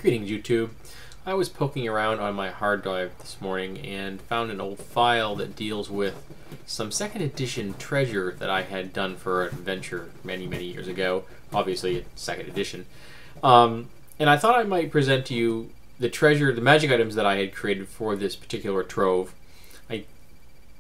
Greetings, YouTube. I was poking around on my hard drive this morning and found an old file that deals with some second edition treasure that I had done for an adventure many years ago. Obviously, it's second edition. And I thought I might present to you the treasure, the magic items that I had created for this particular trove. I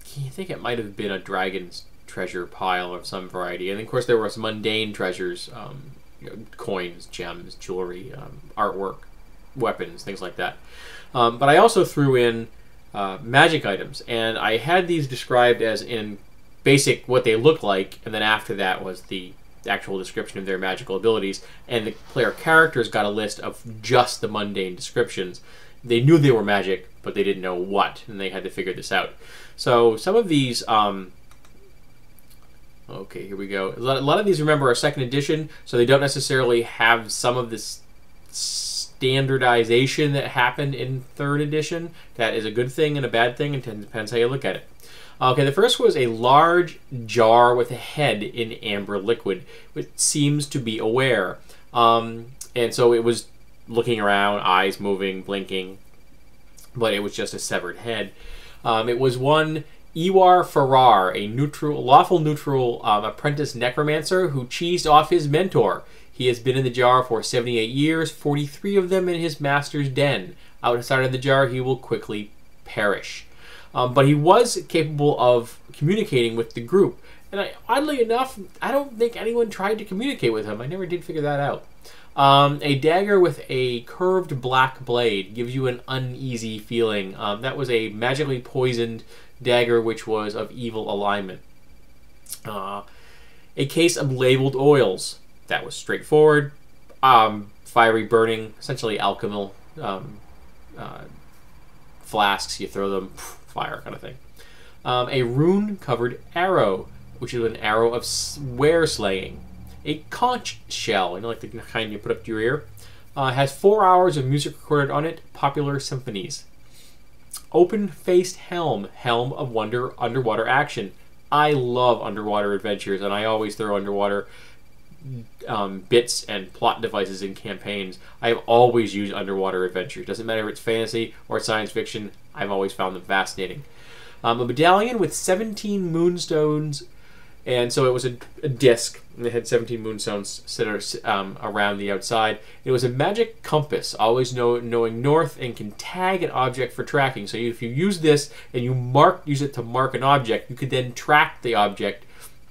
think it might have been a dragon's treasure pile of some variety. And of course, there were some mundane treasures, coins, gems, jewelry, artwork, weapons, things like that. But I also threw in magic items, and I had these described as in basic what they look like, and then after that was the actual description of their magical abilities, and the player characters got a list of just the mundane descriptions. They knew they were magic, but they didn't know what, and they had to figure this out. So some of these, okay, here we go. A lot of these, remember, are second edition, so they don't necessarily have some of this standardization that happened in third edition. That is a good thing and a bad thing, and it depends how you look at it. Okay, the first was a large jar with a head in amber liquid, which seems to be aware. And so it was looking around, eyes moving, blinking, but it was just a severed head. It was one Iwar Farrar, a lawful neutral apprentice necromancer who cheesed off his mentor. He has been in the jar for 78 years, 43 of them in his master's den. Outside of the jar, he will quickly perish. But he was capable of communicating with the group. And oddly enough, I don't think anyone tried to communicate with him. I never did figure that out. A dagger with a curved black blade gives you an uneasy feeling. That was a magically poisoned dagger which was of evil alignment. A case of labeled oils. That was straightforward. Fiery burning, essentially alchemical flasks. You throw them, fire kind of thing. A rune-covered arrow, which is an arrow of swear slaying. A conch shell, like the kind you put up to your ear. Has 4 hours of music recorded on it, popular symphonies. Open-faced helm, helm of underwater action. I love underwater adventures, and I always throw underwater bits and plot devices in campaigns. I have always used underwater adventures. Doesn't matter if it's fantasy or science fiction, I've always found them fascinating. A medallion with 17 moonstones, and so it was a disc, and it had 17 moonstones set around the outside. It was a magic compass, always knowing north, and can tag an object for tracking. So if you use this and you use it to mark an object, you could then track the object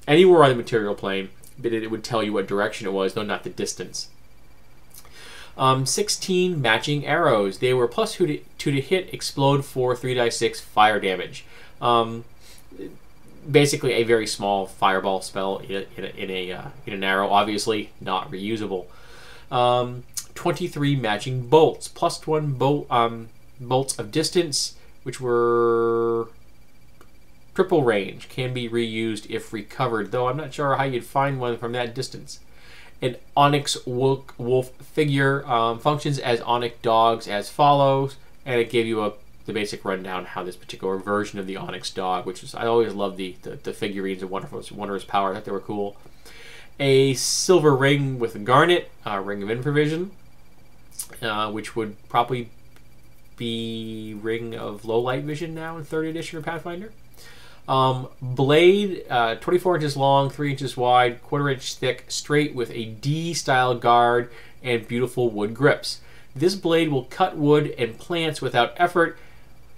anywhere on the material plane, but it would tell you what direction it was, though not the distance. 16 matching arrows. They were plus 2 to hit, explode for 3d6 fire damage. Basically a very small fireball spell in an arrow, obviously not reusable. 23 matching bolts, plus 1 bolts of distance, which were triple range, can be reused if recovered, though I'm not sure how you'd find one from that distance. An onyx wolf figure functions as onyx dogs as follows, and it gave you the basic rundown how this particular version of the onyx dog, which is, I always love the figurines of Wondrous Power. I thought they were cool. A silver ring with a garnet, ring of improvision, which would probably be ring of low light vision now in 3rd edition or Pathfinder. Blade, 24 inches long, 3 inches wide, 1/4 inch thick, straight with a D-style guard and beautiful wood grips. This blade will cut wood and plants without effort,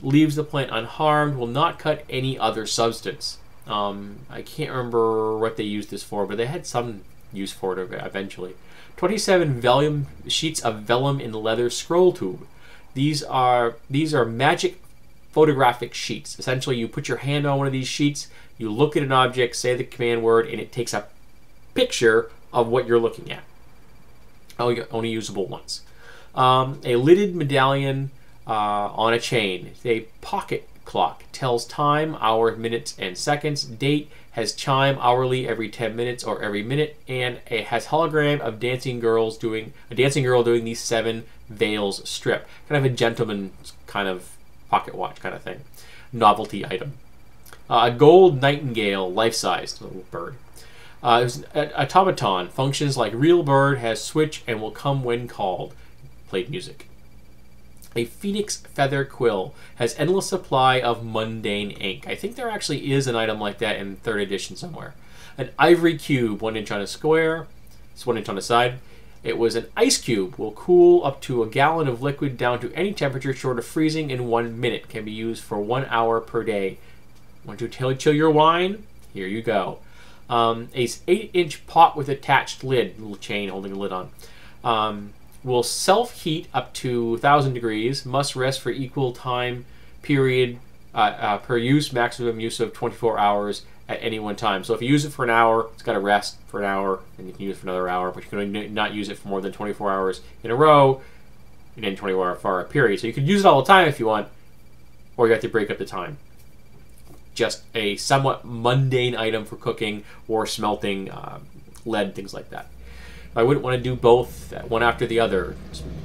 leaves the plant unharmed, will not cut any other substance. I can't remember what they used this for, but they had some use for it eventually. 27 sheets of vellum in leather scroll tube. These are magic photographic sheets. Essentially, you put your hand on one of these sheets, you look at an object, say the command word, and it takes a picture of what you're looking at. Only usable once. A lidded medallion on a chain. A pocket clock. Tells time, hours, minutes, and seconds. Date. Has chime hourly every 10 minutes or every minute. And it has hologram of a dancing girl doing the 7 veils strip. Kind of a gentleman's kind of pocket watch kind of thing. Novelty item. A gold nightingale, life-sized little bird. Automaton functions like real bird, has switch, and will come when called. played music. A phoenix feather quill has endless supply of mundane ink. I think there actually is an item like that in 3rd edition somewhere. An ivory cube, 1 inch on a square. It's 1 inch on the side. It was an ice cube. Will cool up to a gallon of liquid down to any temperature short of freezing in 1 minute. Can be used for 1 hour per day. Want to chill your wine? Here you go. A 8-inch pot with attached lid. Little chain holding the lid on. Will self-heat up to 1,000 degrees. Must rest for equal time period per use. Maximum use of 24 hours at any one time. So if you use it for an hour, it's got to rest for an hour, and you can use it for another hour, but you can not use it for more than 24 hours in a row in any 24-hour period. So you could use it all the time if you want, or you have to break up the time. Just a somewhat mundane item for cooking or smelting lead, things like that. I wouldn't want to do both, one after the other.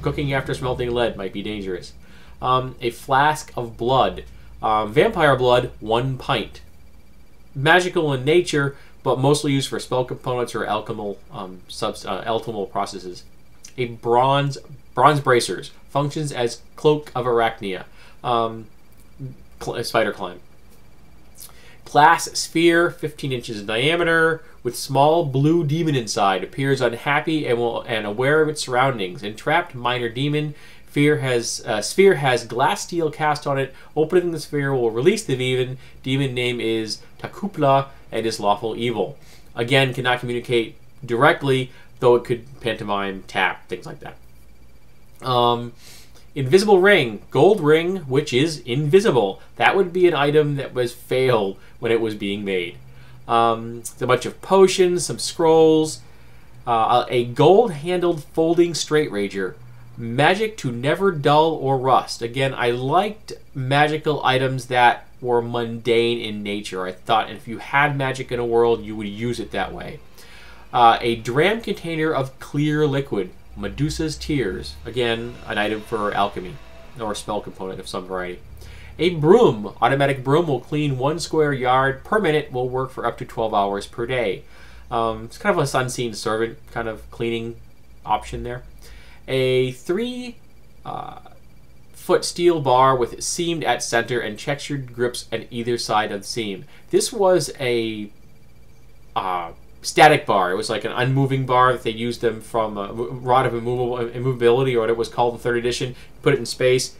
Cooking after smelting lead might be dangerous. A flask of blood. Vampire blood, 1 pint. Magical in nature, but mostly used for spell components or alchemical processes. A bronze bracers. Functions as cloak of Arachnia. Spider climb. Glass sphere, 15 inches in diameter, with small blue demon inside. Appears unhappy and aware of its surroundings. Entrapped minor demon. Sphere has glass steel cast on it. Opening the sphere will release the demon. Demon name is Takupla and is lawful evil. Again, cannot communicate directly, though it could pantomime, tap, things like that. Invisible ring. Gold ring, which is invisible. That would be an item that was failed when it was being made. A bunch of potions, some scrolls, a gold-handled folding straight rager. Magic to never dull or rust. Again, I liked magical items that were mundane in nature. I thought if you had magic in a world, you would use it that way. A dram container of clear liquid. Medusa's Tears. Again, an item for alchemy or spell component of some variety. A broom. Automatic broom will clean 1 square yard per minute. Will work for up to 12 hours per day. It's kind of a unseen servant kind of cleaning option there. A 3-foot steel bar with seamed at center and textured grips on either side of the seam. This was a static bar. It was like an unmoving bar that they used them from a rod of immovability, or what it was called in 3rd edition. Put it in space,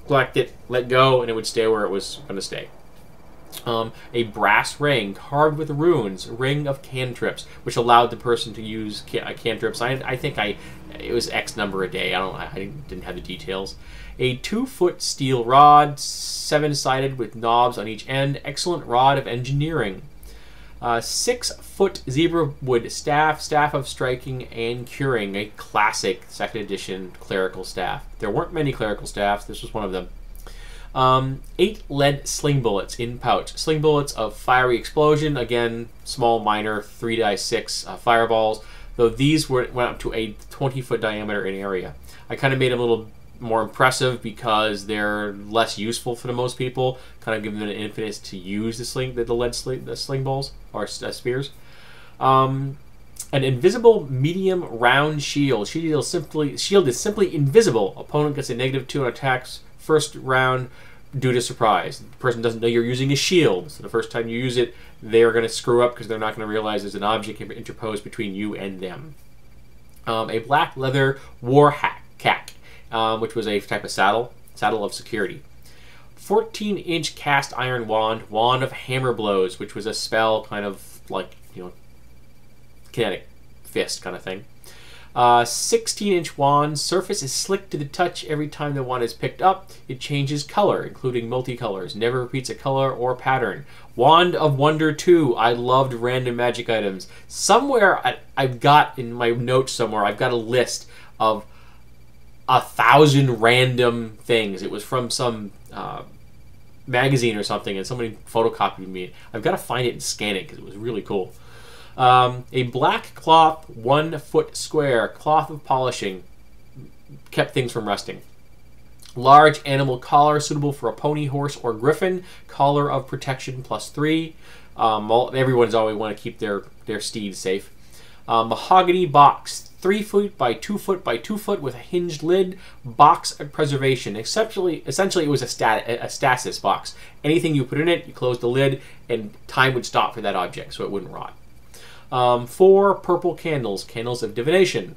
collect it, let go, and it would stay where it was going to stay. A brass ring carved with runes, ring of cantrips, which allowed the person to use cantrips. I think it was X number a day. I didn't have the details. A 2-foot steel rod, 7-sided with knobs on each end. Excellent rod of engineering. 6-foot zebra wood staff, staff of striking and curing, a classic 2nd edition clerical staff. There weren't many clerical staffs. This was one of them. 8 lead sling bullets in pouch. Sling bullets of fiery explosion. Again, small, minor, 3x6 fireballs. Though these went up to a 20-foot diameter in area. I kind of made them a little more impressive because they're less useful for the most people. Kind of giving them an impetus to use the sling balls or spears. An invisible medium round shield. Shield is simply invisible. Opponent gets a -2 on attacks first round due to surprise. The person doesn't know you're using a shield, so the first time you use it, they're going to screw up because they're not going to realize there's an object interposed between you and them. A black leather war cack, which was a type of saddle of security. 14-inch cast iron wand, wand of hammer blows, which was a spell kind of like, kinetic fist kind of thing. 16-inch wand, surface is slick to the touch every time the wand is picked up. It changes color, including multicolors. Never repeats a color or pattern. Wand of Wonder 2. I loved random magic items. Somewhere, I've got in my notes somewhere, I've got a list of 1,000 random things. It was from some magazine or something, and somebody photocopied me. I've got to find it and scan it because it was really cool. A black cloth, 1-foot square, cloth of polishing, kept things from rusting. Large animal collar, suitable for a pony, horse, or griffin. Collar of protection +3. Everyone's always want to keep their steed safe. Mahogany box, 3 foot by 2 foot by 2 foot with a hinged lid. Box of preservation. Essentially, it was a stasis box. Anything you put in it, you close the lid, and time would stop for that object, so it wouldn't rot. 4 purple candles, candles of divination.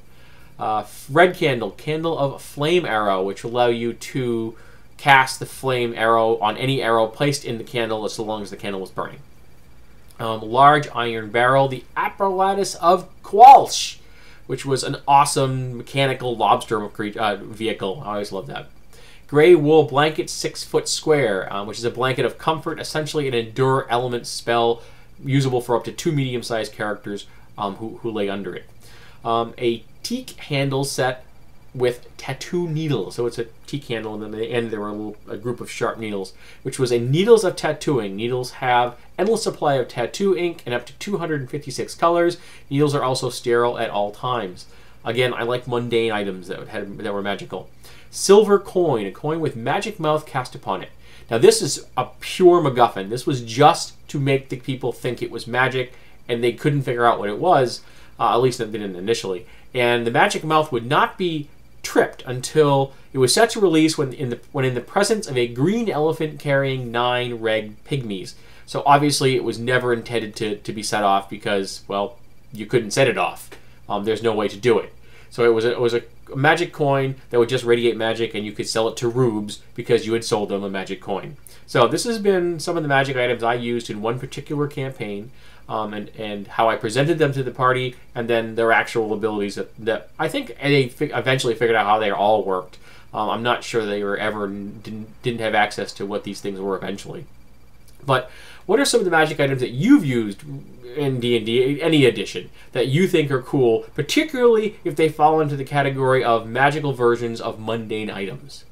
Red candle, candle of flame arrow, which will allow you to cast the flame arrow on any arrow placed in the candle, so long as the candle was burning. Large iron barrel, the apparatus of Qualsh, which was an awesome mechanical lobster vehicle. I always loved that. Gray wool blanket, 6 foot square, which is a blanket of comfort, essentially an endure element spell usable for up to 2 medium-sized characters who lay under it. A teak handle set with tattoo needles. So it's a teak handle, and then at the end there were a group of sharp needles, which was a needles of tattooing. Needles have endless supply of tattoo ink and up to 256 colors. Needles are also sterile at all times. Again, I like mundane items that were magical. Silver coin, a coin with magic mouth cast upon it. Now this is a pure MacGuffin. This was just to make the people think it was magic, and they couldn't figure out what it was. At least they didn't initially. And the magic mouth would not be tripped until it was set to release when in the presence of a green elephant carrying 9 red pygmies. So obviously it was never intended to be set off because, well, you couldn't set it off. There's no way to do it. So it was a magic coin that would just radiate magic, and you could sell it to rubes because you had sold them a magic coin. So this has been some of the magic items I used in one particular campaign, and how I presented them to the party, and then their actual abilities that I think they eventually figured out how they all worked. I'm not sure they were didn't have access to what these things were eventually. But what are some of the magic items that you've used in D&D, any edition, that you think are cool, particularly if they fall into the category of magical versions of mundane items?